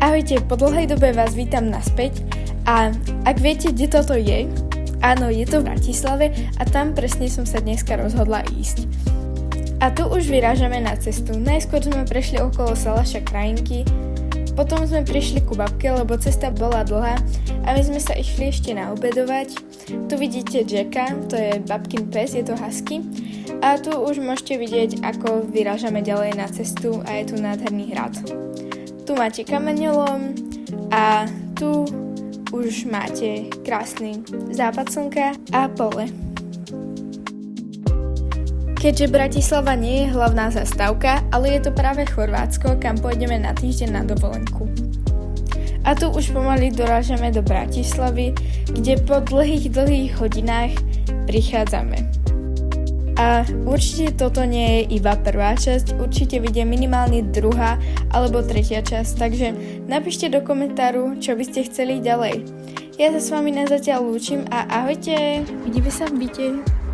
Ahojte, po dlhej dobe vás vítam naspäť a ak viete, kde toto je, áno, je to v Bratislave a tam presne som sa dneska rozhodla ísť. A tu už vyrážame na cestu. Najskôr sme prešli okolo Salaša Krajinky, potom sme prišli ku babke, lebo cesta bola dlhá a my sme sa išli ešte naobedovať. Tu vidíte Jacka, to je babkin pes, je to husky. A tu už môžete vidieť, ako vyrážame ďalej na cestu a je tu nádherný hrad. Tu máte kameňolom a tu už máte krásny západ slnka a pole. Keďže Bratislava nie je hlavná zastávka, ale je to práve Chorvátsko, kam pôjdeme na týždeň na dovolenku. A tu už pomaly dorážame do Bratislavy, kde po dlhých hodinách prichádzame. A určite toto nie je iba prvá časť, určite vyjde minimálne druhá alebo tretia časť, takže napíšte do komentáru, čo by ste chceli ďalej. Ja sa s vami na zatiaľ lúčim a ahojte, vidíme sa v byte.